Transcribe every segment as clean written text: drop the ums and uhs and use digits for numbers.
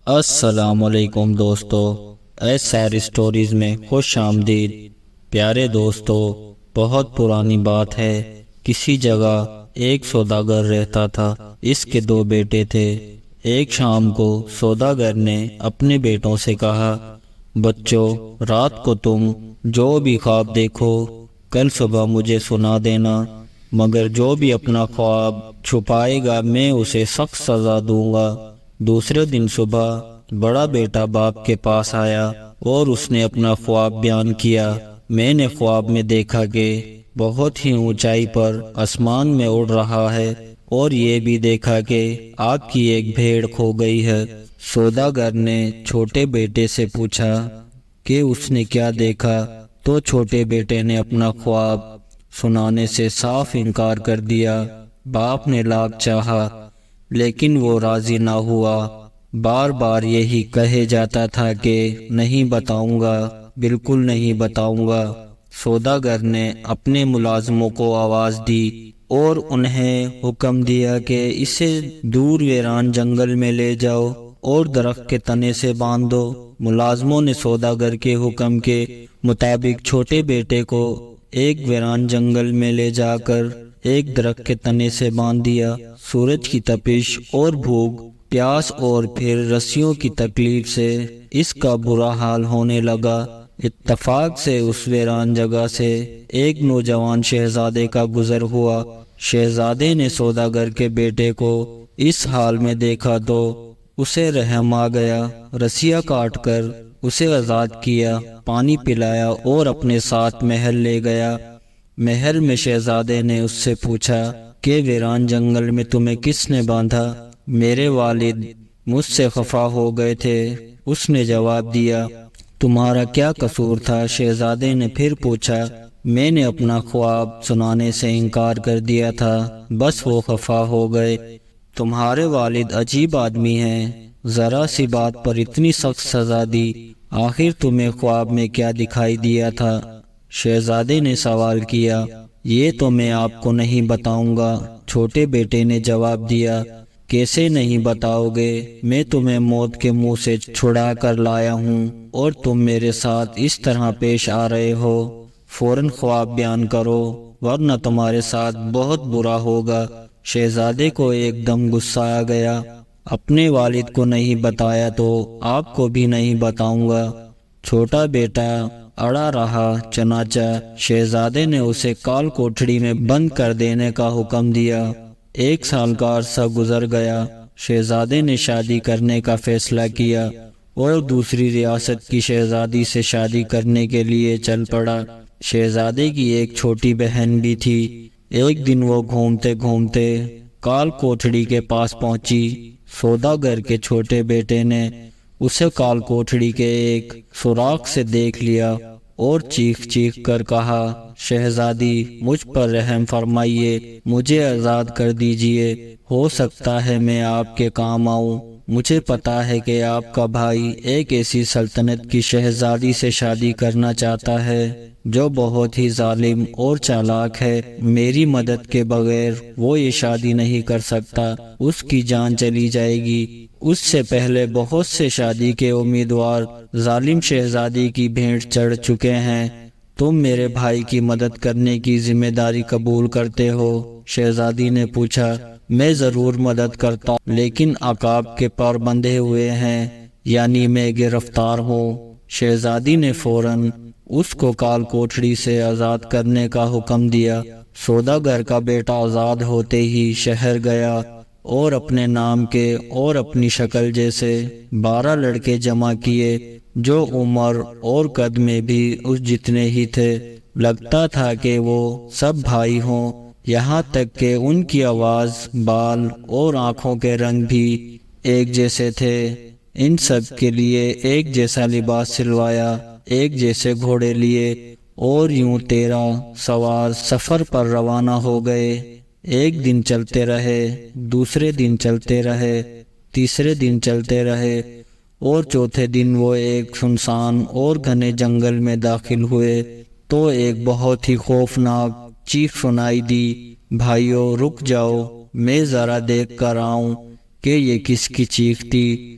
السلام علیکم دوستو، سیر اسٹوریز میں خوش آمدید۔ پیارے دوستو، بہت پرانی بات ہے، کسی جگہ ایک سوداگر رہتا تھا۔ اس کے دو بیٹے تھے۔ ایک شام کو سوداگر نے اپنے بیٹوں سے کہا، بچوں، رات کو تم جو بھی خواب دیکھو کل صبح مجھے سنا دینا، مگر جو بھی اپنا خواب چھپائے گا میں اسے سخت سزا دوں گا۔ دوسرے دن صبح بڑا بیٹا باپ کے پاس آیا اور اس نے اپنا خواب بیان کیا۔ میں نے خواب میں دیکھا کہ بہت ہی اونچائی پر آسمان میں اڑ رہا ہے، اور یہ بھی دیکھا کہ آپ کی ایک بھیڑ کھو گئی ہے۔ سوداگر نے چھوٹے بیٹے سے پوچھا کہ اس نے کیا دیکھا، تو چھوٹے بیٹے نے اپنا خواب سنانے سے صاف انکار کر دیا۔ باپ نے لاکھ چاہا لیکن وہ راضی نہ ہوا، بار بار یہی کہے جاتا تھا کہ نہیں بتاؤں گا، بالکل نہیں بتاؤں گا۔ سوداگر نے اپنے ملازموں کو آواز دی اور انہیں حکم دیا کہ اسے دور ویران جنگل میں لے جاؤ اور درخت کے تنے سے باندھ دو۔ ملازموں نے سوداگر کے حکم کے مطابق چھوٹے بیٹے کو ایک ویران جنگل میں لے جا کر ایک درخت کے تنے سے باندھ دیا۔ سورج کی تپش اور بھوک، پیاس اور پھر رسیوں کی تکلیف سے اس کا برا حال ہونے لگا۔ اتفاق سے اس ویران جگہ سے ایک نوجوان شہزادے کا گزر ہوا۔ شہزادے نے سوداگر کے بیٹے کو اس حال میں دیکھا تو اسے رحم آ گیا، رسیاں کاٹ کر اسے آزاد کیا، پانی پلایا اور اپنے ساتھ محل لے گیا۔ محل میں شہزادے نے اس سے پوچھا کہ ویران جنگل میں تمہیں کس نے باندھا؟ میرے والد مجھ سے خفا ہو گئے تھے، اس نے جواب دیا۔ تمہارا کیا قصور تھا؟ شہزادے نے پھر پوچھا۔ میں نے اپنا خواب سنانے سے انکار کر دیا تھا، بس وہ خفا ہو گئے۔ تمہارے والد عجیب آدمی ہیں، ذرا سی بات پر اتنی سخت سزا دی۔ آخر تمہیں خواب میں کیا دکھائی دیا تھا؟ شہزادے نے سوال کیا۔ یہ تو میں آپ کو نہیں بتاؤں گا، چھوٹے بیٹے نے جواب دیا۔ کیسے نہیں بتاؤ گے؟ میں تمہیں موت کے منہ سے چھڑا کر لایا ہوں اور تم میرے ساتھ اس طرح پیش آ رہے ہو۔ فوراً خواب بیان کرو ورنہ تمہارے ساتھ بہت برا ہوگا۔ شہزادے کو ایک دم غصہ آ گیا۔ اپنے والد کو نہیں بتایا تو آپ کو بھی نہیں بتاؤں گا۔ چھوٹا بیٹا اڑا رہا، چنانچہ شہزادے نے اسے کال کوٹھڑی میں بند کر دینے کا حکم دیا۔ 1 سال کا عرصہ گزر گیا۔ شہزادے نے شادی کرنے کا فیصلہ کیا اور دوسری ریاست کی شہزادی سے شادی کرنے کے لیے چل پڑا۔ شہزادے کی ایک چھوٹی بہن بھی تھی۔ ایک دن وہ گھومتے گھومتے کال کوٹھڑی کے پاس پہنچی۔ سوداگر کے چھوٹے بیٹے نے اسے کال کوٹھڑی کے ایک سوراخ سے دیکھ لیا اور چیخ چیخ کر کہا، شہزادی، مجھ پر رحم فرمائیے، مجھے آزاد کر دیجیے، ہو سکتا ہے میں آپ کے کام آؤں۔ مجھے پتا ہے کہ آپ کا بھائی ایک ایسی سلطنت کی شہزادی سے شادی کرنا چاہتا ہے جو بہت ہی ظالم اور چالاک ہے۔ میری مدد کے بغیر وہ یہ شادی نہیں کر سکتا، اس کی جان چلی جائے گی۔ اس سے پہلے بہت سے شادی کے امیدوار ظالم شہزادی کی بھیڑ چڑھ چکے ہیں۔ تم میرے بھائی کی مدد کرنے کی ذمہ داری قبول کرتے ہو؟ شہزادی نے پوچھا۔ میں ضرور مدد کرتا ہوں، لیکن عقاب کے پر بندھے ہوئے ہیں، یعنی میں گرفتار ہوں۔ شہزادی نے فوراً اس کو کال کوٹھڑی سے آزاد کرنے کا حکم دیا۔ سوداگر کا بیٹا آزاد ہوتے ہی شہر گیا اور اپنے نام کے اور اپنی شکل جیسے 12 لڑکے جمع کیے جو عمر اور قد میں بھی اس جتنے ہی تھے۔ لگتا تھا کہ وہ سب بھائی ہوں، یہاں تک کہ ان کی آواز، بال اور آنکھوں کے رنگ بھی ایک جیسے تھے۔ ان سب کے لیے ایک جیسا لباس سلوایا، ایک جیسے گھوڑے لیے اور یوں 13 سوار سفر پر روانہ ہو گئے۔ ایک دن چلتے رہے، دوسرے دن چلتے رہے، تیسرے دن چلتے رہے اور چوتھے دن وہ ایک سنسان اور گھنے جنگل میں داخل ہوئے تو ایک بہت ہی خوفناک چیخ سنائی دی، بھائیو رک جاؤ، میں ذرا دیکھ کر آؤں کہ یہ کس کی چیخ تھی۔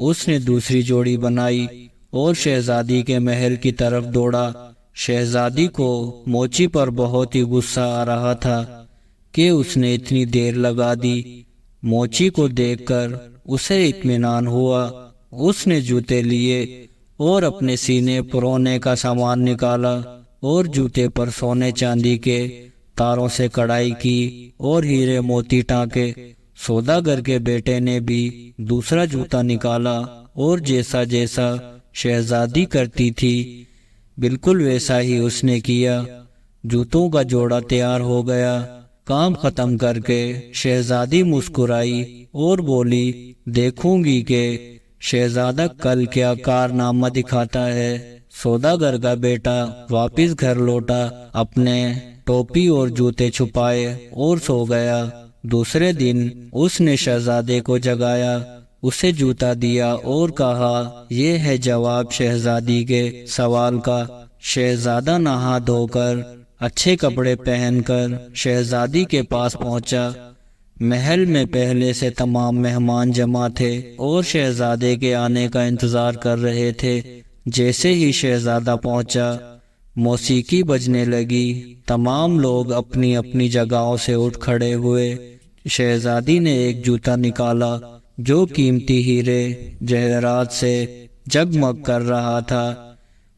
اس نے دوسری جوڑی بنائی اور شہزادی کے محل کی طرف دوڑا۔ شہزادی کو موچی پر بہت ہی غصہ آ رہا تھا کہ اس نے اتنی دیر لگا دی۔ موچی کو دیکھ کر اسے اطمینان ہوا۔ اس نے جوتے لیے اور اپنے سینے پرونے کا سامان نکالا اور جوتے پر سونے چاندی کے تاروں سے کڑھائی کی اور ہیرے موتی ٹانکے۔ سوداگر کے بیٹے نے بھی دوسرا جوتا نکالا اور جیسا جیسا شہزادی کرتی تھی بالکل ویسا ہی اس نے کیا۔ جوتوں کا جوڑا تیار ہو گیا۔ کام ختم کر کے شہزادی مسکرائی اور بولی، دیکھوں گی کہ شہزادہ کل کیا کارنامہ دکھاتا ہے۔ سوداگر کا بیٹا واپس گھر لوٹا، اپنے ٹوپی اور جوتے چھپائے اور سو گیا۔ دوسرے دن اس نے شہزادے کو جگایا، اسے جوتا دیا اور کہا، یہ ہے جواب شہزادی کے سوال کا۔ شہزادہ نہا دھو کر اچھے کپڑے پہن کر شہزادی کے پاس پہنچا۔ محل میں پہلے سے تمام مہمان جمع تھے اور شہزادے کے آنے کا انتظار کر رہے تھے۔ جیسے ہی شہزادہ پہنچا، موسیقی بجنے لگی۔ تمام لوگ اپنی اپنی جگہوں سے اٹھ کھڑے ہوئے۔ شہزادی نے ایک جوتا نکالا جو قیمتی ہیرے جواہرات سے جگمگ کر رہا تھا۔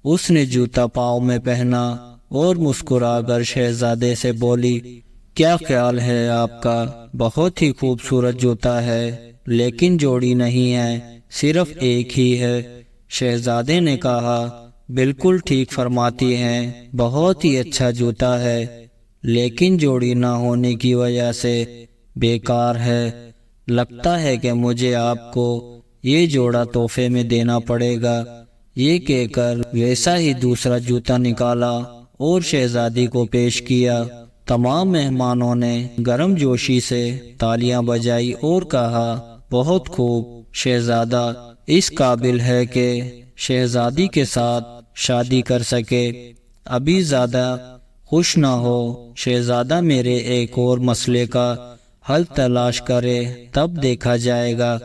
اس نے جوتا پاؤں میں پہنا اور مسکرا کر شہزادے سے بولی، کیا خیال ہے آپ کا؟ بہت ہی خوبصورت جوتا ہے، لیکن جوڑی نہیں ہے، صرف ایک ہی ہے۔ شہزادے نے کہا، بالکل ٹھیک فرماتی ہیں، بہت ہی اچھا جوتا ہے، لیکن جوڑی نہ ہونے کی وجہ سے بیکار ہے۔ لگتا ہے کہ مجھے آپ کو یہ جوڑا تحفے میں دینا پڑے گا۔ یہ کہہ کر ویسا ہی دوسرا جوتا نکالا اور شہزادی کو پیش کیا۔ تمام مہمانوں نے گرم جوشی سے تالیاں بجائی اور کہا، بہت خوب، شہزادہ اس قابل ہے کہ شہزادی کے ساتھ شادی کر سکے۔ ابھی زیادہ خوش نہ ہو، شہزادہ میرے ایک اور مسئلے کا حل تلاش کرے، تب دیکھا جائے گا۔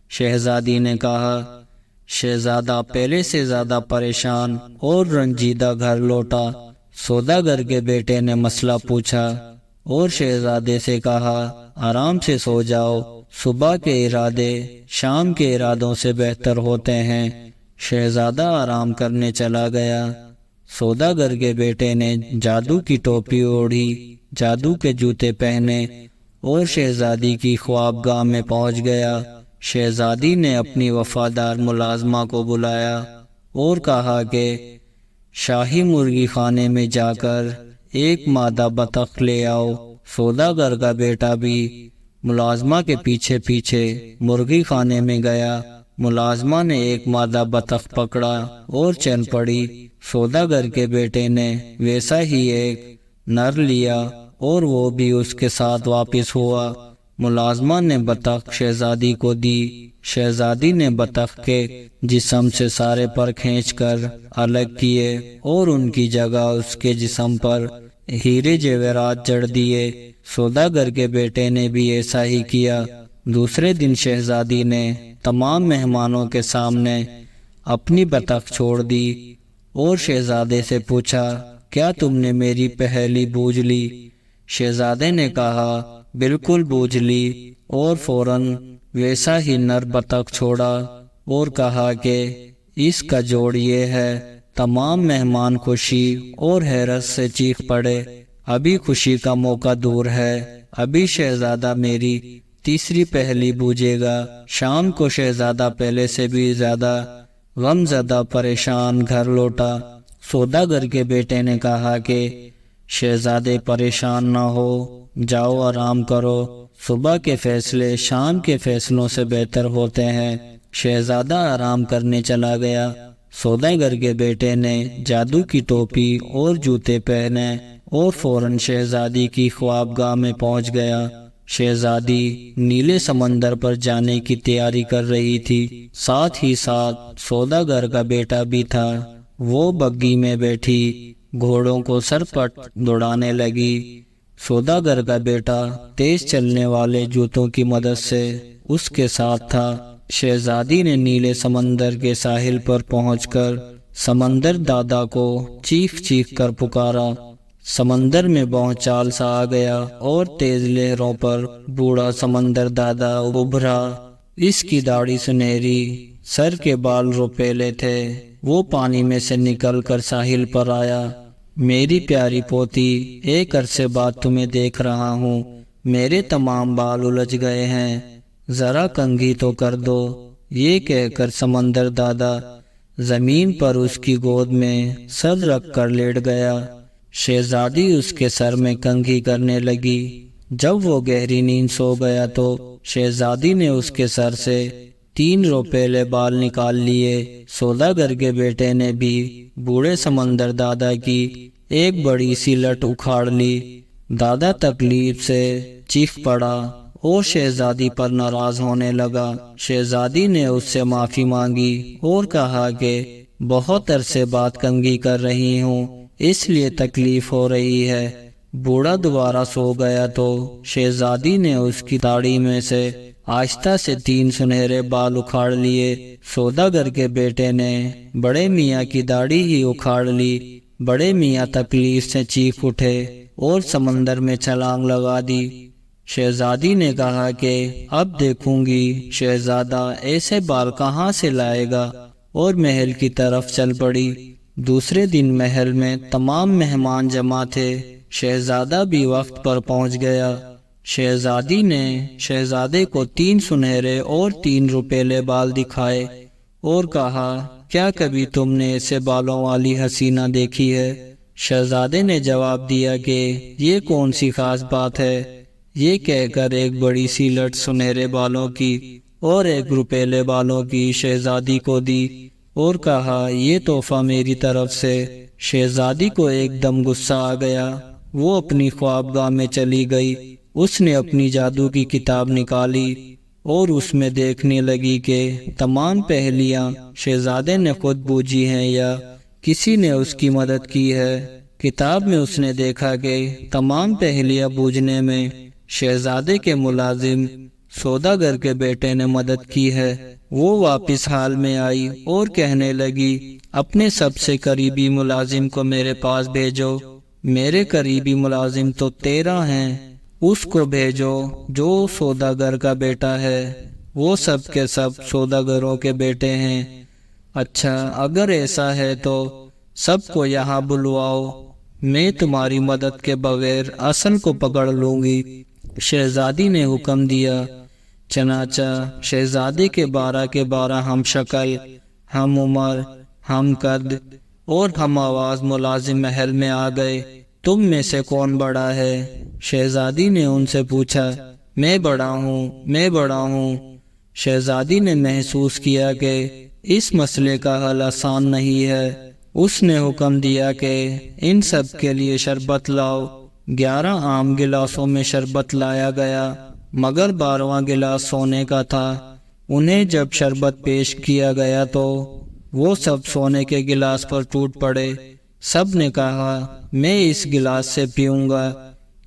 شہزادی نے کہا۔ شہزادہ پہلے سے زیادہ پریشان اور رنجیدہ گھر لوٹا۔ سوداگر کے بیٹے نے مسئلہ پوچھا اور شہزادے سے کہا، آرام سے سو جاؤ، صبح کے ارادے شام کے ارادوں سے بہتر ہوتے ہیں۔ شہزادہ آرام کرنے چلا گیا۔ سوداگر کے بیٹے نے جادو کی ٹوپی اوڑھی، جادو کے جوتے پہنے اور شہزادی کی خوابگاہ میں پہنچ گیا۔ شہزادی نے اپنی وفادار ملازمہ کو بلایا اور کہا کہ شاہی مرغی خانے میں جا کر ایک مادہ بطخ لے آؤ۔ سوداگر کا بیٹا بھی ملازمہ کے پیچھے پیچھے مرغی خانے میں گیا۔ ملازمہ نے ایک مادہ بطخ پکڑا اور چل پڑی۔ سوداگر کے بیٹے نے ویسا ہی ایک نر لیا اور وہ بھی اس کے ساتھ واپس ہوا۔ ملازمہ نے بطخ شہزادی کو دی۔ شہزادی نے بطخ کے جسم سے سارے پر کھینچ کر الگ کیے اور ان کی جگہ اس کے جسم پر ہیرے جواہرات جڑ دیے۔ سوداگر کے بیٹے نے بھی ایسا ہی کیا۔ دوسرے دن شہزادی نے تمام مہمانوں کے سامنے اپنی بطخ چھوڑ دی اور شہزادے سے پوچھا، کیا تم نے میری پہیلی بوجھ لی؟ شہزادے نے کہا، بالکل بوجھ لی، اور فوراً ویسا ہی نر بطخ چھوڑا اور کہا کہ اس کا جوڑ یہ ہے۔ تمام مہمان خوشی اور حیرت سے چیخ پڑے، ابھی خوشی کا موقع دور ہے، ابھی شہزادہ میری تیسری پہیلی بوجھے گا۔ شام کو شہزادہ پہلے سے بھی زیادہ غم زدہ پریشان گھر لوٹا۔ سوداگر کے بیٹے نے کہا کہ شہزادے پریشان نہ ہو، جاؤ آرام کرو، صبح کے فیصلے شام کے فیصلوں سے بہتر ہوتے ہیں۔ شہزادہ آرام کرنے چلا گیا۔ سوداگر کے بیٹے نے جادو کی ٹوپی اور جوتے پہنے اور فوراً شہزادی کی خوابگاہ میں پہنچ گیا۔ شہزادی نیلے سمندر پر جانے کی تیاری کر رہی تھی، ساتھ ہی ساتھ سوداگر کا بیٹا بھی تھا۔ وہ بگی میں بیٹھی گھوڑوں کو سرپٹ دوڑانے لگی۔ سوداگر کا بیٹا تیز چلنے والے جوتوں کی مدد سے اس کے ساتھ تھا۔ شہزادی نے نیلے سمندر کے ساحل پر پہنچ کر سمندر دادا کو چیخ چیخ کر پکارا۔ سمندر میں بھونچال سا آ گیا اور تیز لہروں پر بوڑھا سمندر دادا ابھرا۔ اس کی داڑھی سنہری، سر کے بال روپیلے تھے۔ وہ پانی میں سے نکل کر ساحل پر آیا۔ میری پیاری پوتی، ایک عرصے بعد تمہیں دیکھ رہا ہوں، میرے تمام بال الجھ گئے ہیں، ذرا کنگھی تو کر دو۔ یہ کہہ کر سمندر دادا زمین پر اس کی گود میں سر رکھ کر لیٹ گیا۔ شہزادی اس کے سر میں کنگھی کرنے لگی۔ جب وہ گہری نیند سو گیا تو شہزادی نے اس کے سر سے 3 روپیلے بال نکال لیے۔ سوداگر کے بیٹے نے بھی بوڑھے سمندر دادا کی ایک بڑی سی لٹ اکھاڑ لی۔ دادا تکلیف سے چیخ پڑا اور شہزادی پر ناراض ہونے لگا۔ شہزادی نے اس سے معافی مانگی اور کہا کہ بہت عرصے بعد کنگھی کر رہی ہوں، اس لیے تکلیف ہو رہی ہے۔ بوڑھا دوبارہ سو گیا تو شہزادی نے اس کی داڑھی میں سے آہستہ سے 3 سنہرے بال اکھاڑ لیے۔ سوداگر کے بیٹے نے بڑے میاں کی داڑھی ہی اکھاڑ لی۔ بڑے میاں تکلیف سے چیخ اٹھے اور سمندر میں چھلانگ لگا دی۔ شہزادی نے کہا کہ اب دیکھوں گی شہزادہ ایسے بال کہاں سے لائے گا، اور محل کی طرف چل پڑی۔ دوسرے دن محل میں تمام مہمان جمع تھے۔ شہزادہ بھی وقت پر پہنچ گیا۔ شہزادی نے شہزادے کو 3 سنہرے اور 3 روپیلے بال دکھائے اور کہا، کیا کبھی تم نے ایسے بالوں والی حسینہ دیکھی ہے؟ شہزادے نے جواب دیا کہ یہ کون سی خاص بات ہے؟ یہ کہہ کر ایک بڑی سی لٹ سنہرے بالوں کی اور 1 روپیلے بالوں کی شہزادی کو دی اور کہا، یہ تحفہ میری طرف سے۔ شہزادی کو ایک دم غصہ آ گیا۔ وہ اپنی خوابگاہ میں چلی گئی۔ اس نے اپنی جادو کی کتاب نکالی اور اس میں دیکھنے لگی کہ تمام پہیلیاں شہزادے نے خود بوجھی ہیں یا کسی نے اس کی مدد کی ہے۔ کتاب میں اس نے دیکھا کہ تمام پہیلیاں بوجھنے میں شہزادے کے ملازم سوداگر کے بیٹے نے مدد کی ہے۔ وہ واپس حال میں آئی اور کہنے لگی، اپنے سب سے قریبی ملازم کو میرے پاس بھیجو۔ میرے قریبی ملازم تو 13 ہیں، اس کو بھیجو جو سوداگر کا بیٹا ہے۔ وہ سب کے سب سوداگروں کے بیٹے ہیں۔ اچھا، اگر ایسا ہے تو سب کو یہاں بلواؤ، میں تمہاری مدد کے بغیر اصل کو پکڑ لوں گی۔ شہزادی نے حکم دیا۔ چنانچہ شہزادے کے 12 کے 12 ہم شکل، ہم عمر، ہم قد اور ہم آواز ملازم محل میں آ گئے۔ تم میں سے کون بڑا ہے؟ شہزادی نے ان سے پوچھا۔ میں بڑا ہوں، میں بڑا ہوں۔ شہزادی نے محسوس کیا کہ اس مسئلے کا حل آسان نہیں ہے۔ اس نے حکم دیا کہ ان سب کے لیے شربت لاؤ۔ 11 عام گلاسوں میں شربت لایا گیا، مگر 12واں گلاس سونے کا تھا۔ انہیں جب شربت پیش کیا گیا تو وہ سب سونے کے گلاس پر ٹوٹ پڑے۔ سب نے کہا، میں اس گلاس سے پیوں گا۔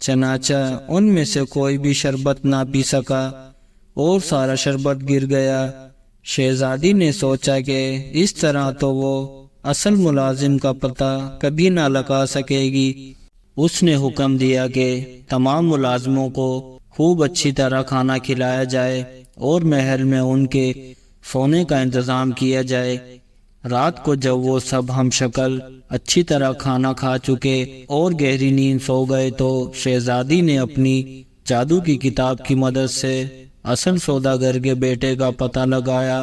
چنانچہ ان میں سے کوئی بھی شربت نہ پی سکا اور سارا شربت گر گیا۔ شہزادی نے سوچا کہ اس طرح تو وہ اصل ملازم کا پتہ کبھی نہ لگا سکے گی۔ اس نے حکم دیا کہ تمام ملازموں کو خوب اچھی طرح کھانا کھلایا جائے اور محل میں ان کے سونے کا انتظام کیا جائے۔ رات کو جب وہ سب ہم شکل اچھی طرح کھانا کھا چکے اور گہری نیند سو گئے تو شہزادی نے اپنی جادو کی کتاب کی مدد سے اصل سوداگر کے بیٹے کا پتہ لگایا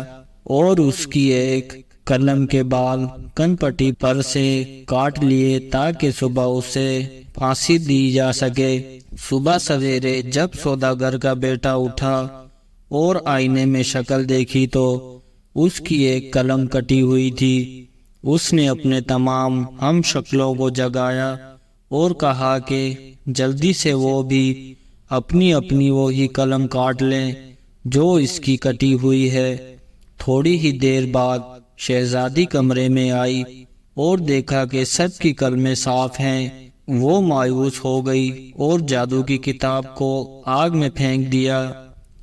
اور اس کی ایک قلم کے بال کن پٹی پر سے کاٹ لیے تاکہ صبح اسے پھانسی دی جا سکے۔ صبح سویرے جب سوداگر کا بیٹا اٹھا اور آئینے میں شکل دیکھی تو اس کی ایک قلم کٹی ہوئی تھی۔ اس نے اپنے تمام ہم شکلوں کو جگایا اور کہا کہ جلدی سے وہ بھی اپنی اپنی وہی قلم کاٹ لیں جو اس کی کٹی ہوئی ہے۔ تھوڑی ہی دیر بعد شہزادی کمرے میں آئی اور دیکھا کہ سب کی قلمیں صاف ہیں۔ وہ مایوس ہو گئی اور جادو کی کتاب کو آگ میں پھینک دیا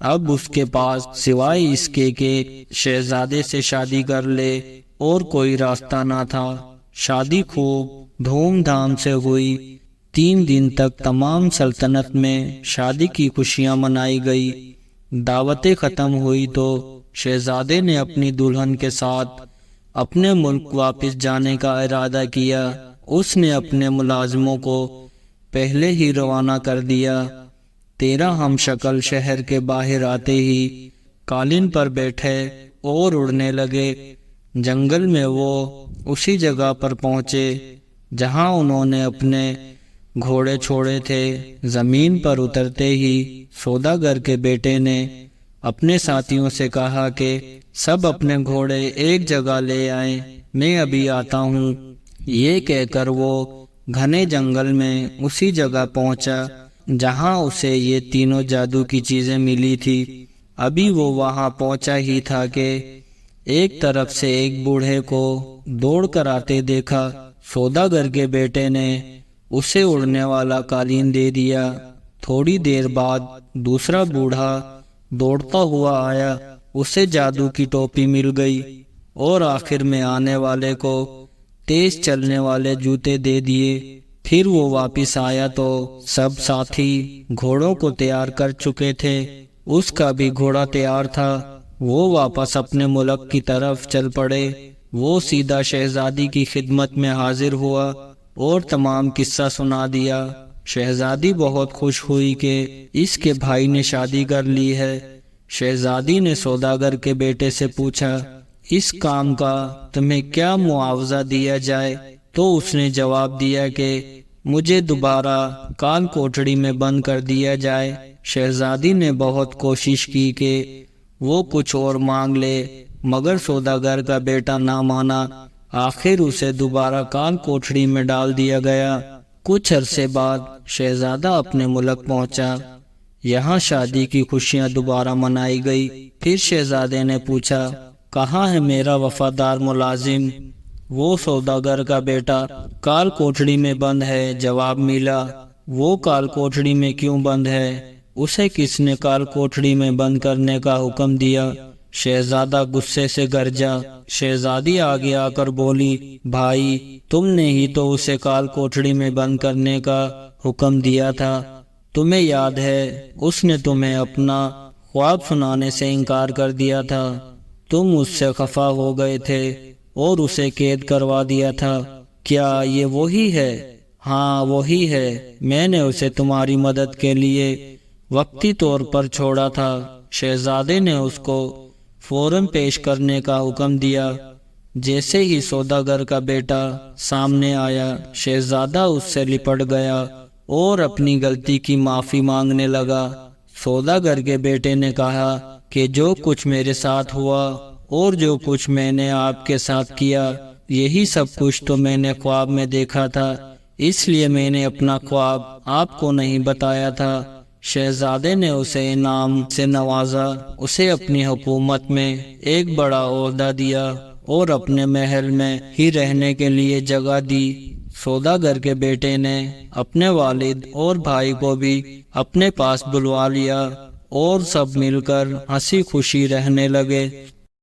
اب اس کے پاس سوائے اس کے کہ شہزادے سے شادی کر لے اور کوئی راستہ نہ تھا۔ شادی خوب دھوم دھام سے ہوئی۔ 3 دن تک تمام سلطنت میں شادی کی خوشیاں منائی گئی۔ دعوتیں ختم ہوئی تو شہزادے نے اپنی دلہن کے ساتھ اپنے ملک واپس جانے کا ارادہ کیا۔ اس نے اپنے ملازموں کو پہلے ہی روانہ کر دیا۔ 13 ہم شکل شہر کے باہر آتے ہی قالین پر بیٹھے اور اڑنے لگے۔ جنگل میں وہ اسی جگہ پر پہنچے جہاں انہوں نے اپنے گھوڑے چھوڑے تھے۔ زمین پر اترتے ہی سوداگر کے بیٹے نے اپنے ساتھیوں سے کہا کہ سب اپنے گھوڑے ایک جگہ لے آئیں، میں ابھی آتا ہوں۔ یہ کہہ کر وہ گھنے جنگل میں اسی جگہ پہنچا جہاں اسے یہ تینوں جادو کی چیزیں ملی تھی۔ ابھی وہ وہاں پہنچا ہی تھا کہ ایک طرف سے ایک بوڑھے کو دوڑ کر آتے دیکھا۔ سوداگر کے بیٹے نے اسے اڑنے والا قالین دے دیا۔ تھوڑی دیر بعد دوسرا بوڑھا دوڑتا ہوا آیا، اسے جادو کی ٹوپی مل گئی اور آخر میں آنے والے کو تیز چلنے والے جوتے دے دیے۔ پھر وہ واپس آیا تو سب ساتھی گھوڑوں کو تیار کر چکے تھے۔ اس کا بھی گھوڑا تیار تھا۔ وہ واپس اپنے ملک کی طرف چل پڑے۔ وہ سیدھا شہزادی کی خدمت میں حاضر ہوا اور تمام قصہ سنا دیا۔ شہزادی بہت خوش ہوئی کہ اس کے بھائی نے شادی کر لی ہے۔ شہزادی نے سوداگر کے بیٹے سے پوچھا، اس کام کا تمہیں کیا معاوضہ دیا جائے؟ تو اس نے جواب دیا کہ مجھے دوبارہ کال کوٹڑی میں بند کر دیا جائے۔ شہزادی نے بہت کوشش کی کہ وہ کچھ اور مانگ لے، مگر سوداگر کا بیٹا نہ مانا۔ آخر اسے دوبارہ کال کوٹڑی میں ڈال دیا گیا۔ کچھ عرصے بعد شہزادہ اپنے ملک پہنچا۔ یہاں شادی کی خوشیاں دوبارہ منائی گئی۔ پھر شہزادے نے پوچھا، کہاں ہے میرا وفادار ملازم؟ وہ سوداگر کا بیٹا کال کوٹڑی میں بند ہے، جواب ملا۔ وہ کال کوٹڑی میں کیوں بند ہے؟ اسے کس نے کال کوٹڑی میں بند کرنے کا حکم دیا؟ شہزادہ غصے سے گرجا۔ شہزادی آگے آ کر بولی، بھائی تم نے ہی تو اسے کال کوٹڑی میں بند کرنے کا حکم دیا تھا۔ تمہیں یاد ہے اس نے تمہیں اپنا خواب سنانے سے انکار کر دیا تھا۔ تم اس سے خفا ہو گئے تھے اور اسے قید کروا دیا تھا۔ کیا یہ وہی ہے؟ ہاں وہی ہے۔ میں نے اسے تمہاری مدد کے لیے وقتی طور پر چھوڑا تھا۔ شہزادے نے اس کو فوراً پیش کرنے کا حکم دیا۔ جیسے ہی سوداگر کا بیٹا سامنے آیا، شہزادہ اس سے لپٹ گیا اور اپنی غلطی کی معافی مانگنے لگا۔ سوداگر کے بیٹے نے کہا کہ جو کچھ میرے ساتھ ہوا اور جو کچھ میں نے آپ کے ساتھ کیا، یہی سب کچھ تو میں نے خواب میں دیکھا تھا، اس لیے میں نے اپنا خواب آپ کو نہیں بتایا تھا۔ شہزادے نے اسے انعام سے نوازا، اسے اپنی حکومت میں ایک بڑا عہدہ دیا اور اپنے محل میں ہی رہنے کے لیے جگہ دی۔ سوداگر کے بیٹے نے اپنے والد اور بھائی کو بھی اپنے پاس بلوا لیا اور سب مل کر ہنسی خوشی رہنے لگے۔